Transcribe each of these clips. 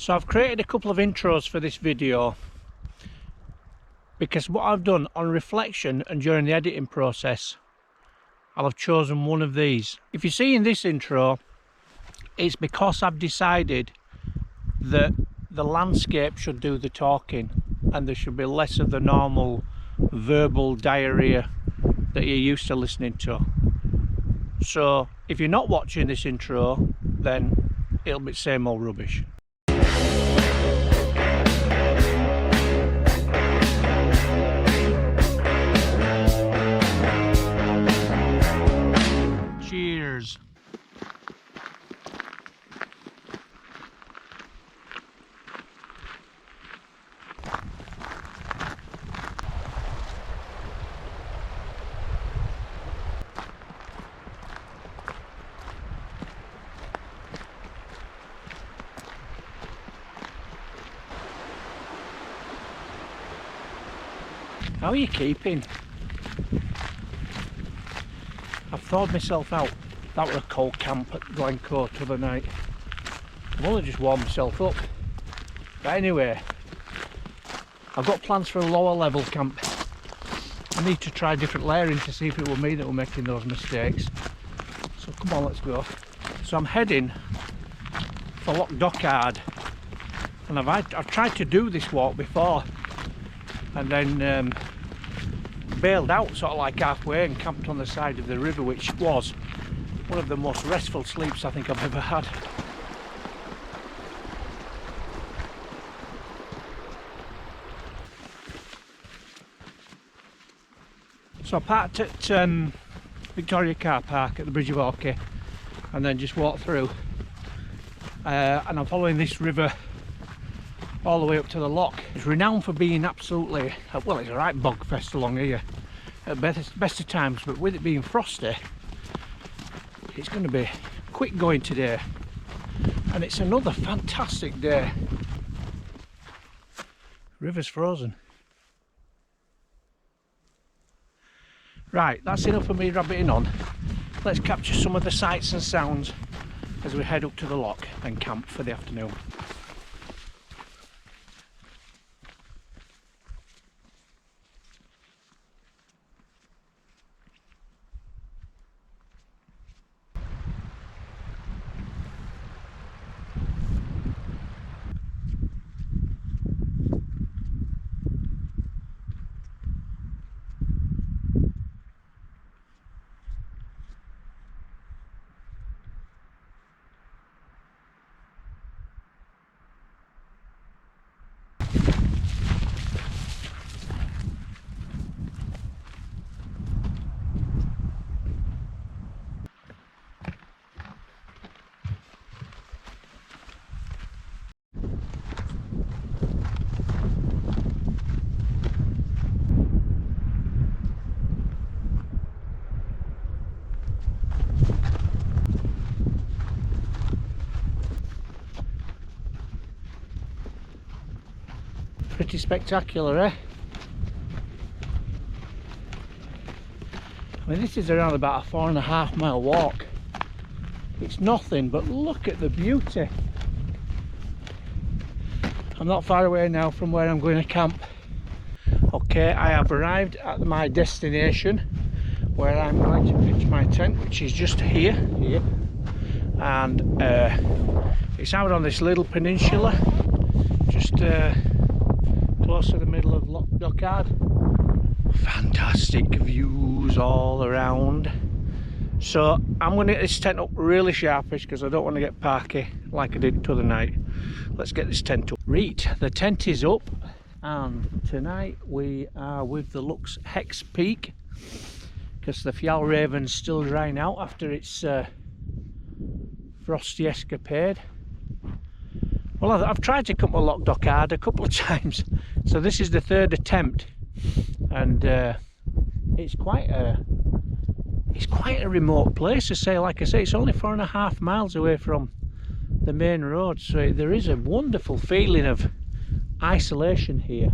So I've created a couple of intros for this video because what I've done on reflection and during the editing process, I'll have chosen one of these. If you see in this intro, it's because I've decided that the landscape should do the talking and there should be less of the normal verbal diarrhea that you're used to listening to. So if you're not watching this intro, then it'll be the same old rubbish. Cheers. How are you keeping? I've thawed myself out. That was a cold camp at Glencoe the other night. I've only just warmed myself up. But anyway, I've got plans for a lower level camp. I need to try different layering to see if it were me that were making those mistakes. So come on, let's go. So I'm heading for Loch Dochard. And I've tried to do this walk before. And then bailed out sort of like halfway and camped on the side of the river, which was one of the most restful sleeps I think I've ever had. So I parked at Victoria Car Park at the Bridge of Orchy and then just walked through and I'm following this river all the way up to the loch. It's renowned for being absolutely, well, it's a right bog fest along here at best of times, but with it being frosty, it's going to be quick going today, and it's another fantastic day. River's frozen. Right, that's enough of me rabbiting on. Let's capture some of the sights and sounds as we head up to the loch and camp for the afternoon. Pretty spectacular, eh? I mean, this is around about a 4.5 mile walk. It's nothing, but look at the beauty. I'm not far away now from where I'm going to camp. Okay, I have arrived at my destination where I'm going to pitch my tent, which is just here. And it's out on this little peninsula, just close to the middle of Loch Dochard. Fantastic views all around. So I'm going to get this tent up really sharpish because I don't want to get parky like I did the other night. Let's get this tent up. Right, the tent is up, and tonight we are with the Luxe Hexpeak because the Fjall Raven's still drying out after its frosty escapade. Well, I've tried to come to Loch Dochard a couple of times, so this is the third attempt, and it's quite a remote place to say. Like I say, it's only 4.5 miles away from the main road, so there is a wonderful feeling of isolation here.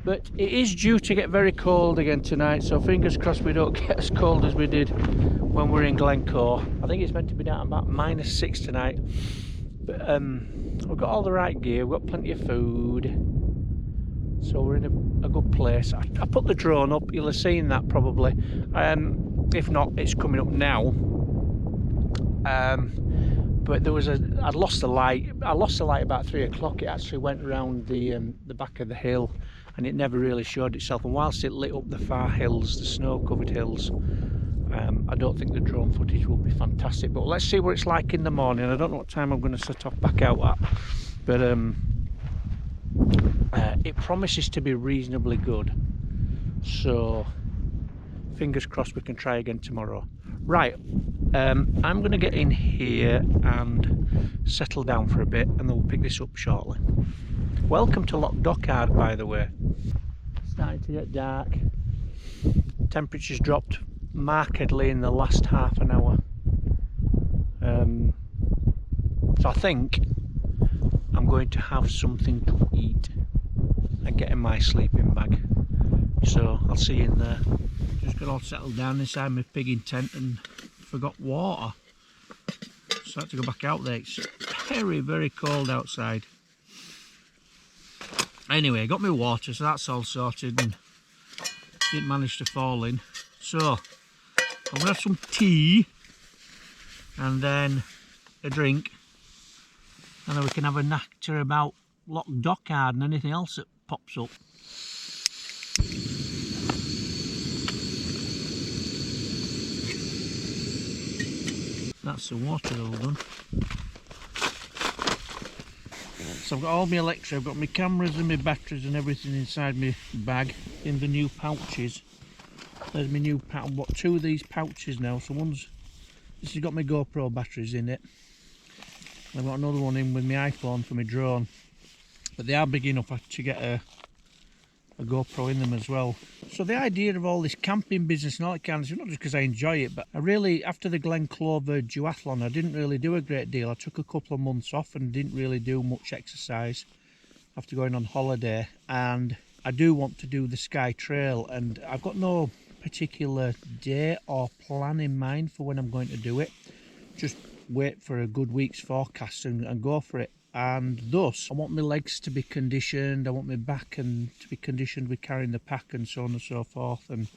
But it is due to get very cold again tonight, so fingers crossed we don't get as cold as we did when we were in Glencoe. I think it's meant to be down about -6 tonight. But we've got all the right gear, we've got plenty of food, so we're in a good place. I put the drone up, you'll have seen that probably. If not, it's coming up now. But there was I'd lost the light. I lost the light about 3 o'clock. It actually went around the back of the hill, and it never really showed itself. And whilst it lit up the far hills, the snow-covered hills, I don't think the drone footage will be fantastic. But let's see what it's like in the morning. I don't know what time I'm going to set off back out at, but it promises to be reasonably good. So fingers crossed we can try again tomorrow. Right, I'm going to get in here and settle down for a bit, and then we'll pick this up shortly. Welcome to Loch Dochard, by the way. Starting to get dark. Temperature's dropped markedly in the last half an hour. So I think I'm going to have something to eat and get in my sleeping bag. So I'll see you in there. Just got all settled down inside my pigging tent and forgot water. So I had to go back out there. It's very, very cold outside. Anyway, got my water, so that's all sorted and didn't manage to fall in. So I'm gonna have some tea and then a drink, and then we can have a natter about Loch Dochard and anything else that pops up. That's the water all done. So I've got all my electrics, I've got my cameras and my batteries and everything inside my bag in the new pouches. There's my new pouch. I've got 2 of these pouches now. So this has got my GoPro batteries in it. I've got another one in with my iPhone for my drone. But they are big enough to get a GoPro in them as well. So the idea of all this camping business and all that kind of stuff, not just because I enjoy it, but I really, after the Glen Clover duathlon, I didn't really do a great deal. I took a couple of months off and didn't really do much exercise after going on holiday, and I do want to do the Skye Trail, and I've got no particular day or plan in mind for when I'm going to do it. Just wait for a good week's forecast and go for it. And thus I want my legs to be conditioned, I want my back and to be conditioned with carrying the pack and so on and so forth. And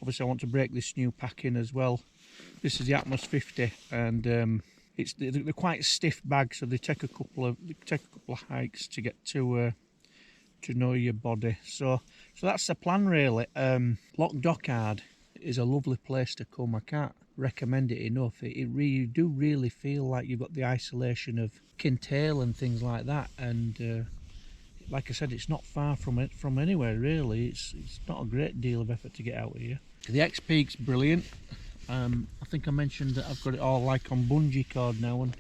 obviously I want to break this new pack in as well. This is the Atmos 50, and they're quite stiff bags, so they take a couple of hikes to get to know your body. So that's the plan really. Loch Dochard is a lovely place to come. I can't recommend it enough. You do really feel like you've got the isolation of Kintail and things like that, and like I said, it's not far from anywhere really. It's not a great deal of effort to get out here. The Hexpeak's brilliant. I think I mentioned that I've got it all like on bungee cord now, and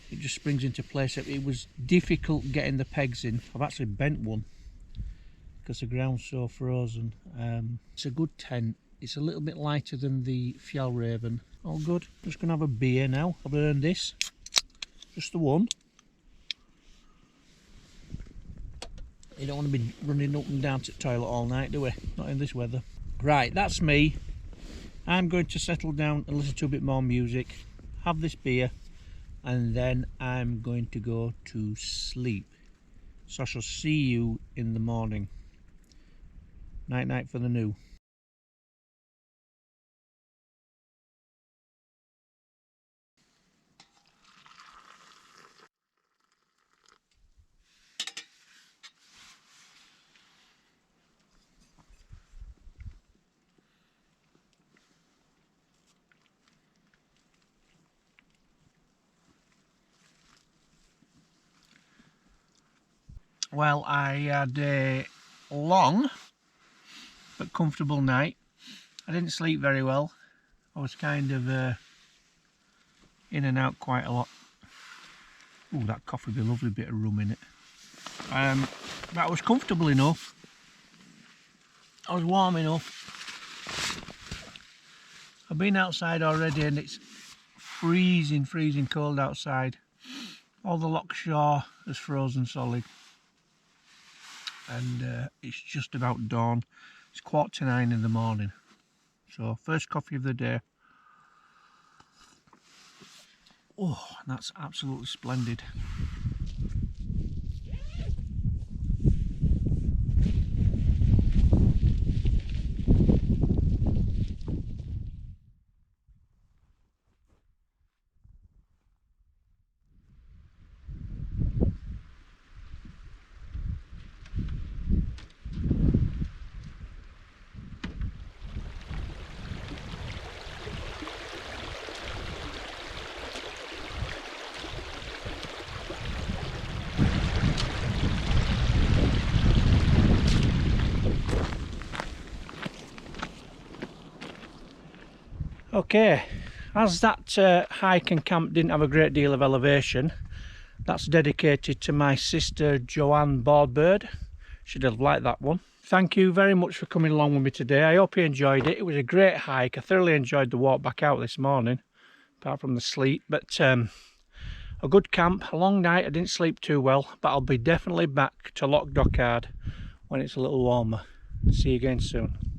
it just springs into place. It was difficult getting the pegs in. I've actually bent one because the ground's so frozen. It's a good tent. It's a little bit lighter than the Fjallraven. All good. Just gonna have a beer now. I've earned this. Just the one. You don't want to be running up and down to the toilet all night, do we? Not in this weather. Right, that's me. I'm going to settle down and listen to a bit more music, have this beer, and then I'm going to go to sleep. So I shall see you in the morning. Night night for the new. Well, I had a long but comfortable night. I didn't sleep very well. I was kind of in and out quite a lot. Ooh, that coffee would be a lovely bit of rum in it. But I was comfortable enough. I was warm enough. I've been outside already and it's freezing cold outside. All the loch shore is frozen solid. And it's just about dawn. It's 8:45 in the morning. So first coffee of the day. Oh, that's absolutely splendid. Okay, as that hike and camp didn't have a great deal of elevation, that's dedicated to my sister Joanne Boardbird. She'd have liked that one. Thank you very much for coming along with me today. I hope you enjoyed it. It was a great hike. I thoroughly enjoyed the walk back out this morning, apart from the sleep. But a good camp, a long night. I didn't sleep too well, but I'll be definitely back to Loch Dochard when it's a little warmer. See you again soon.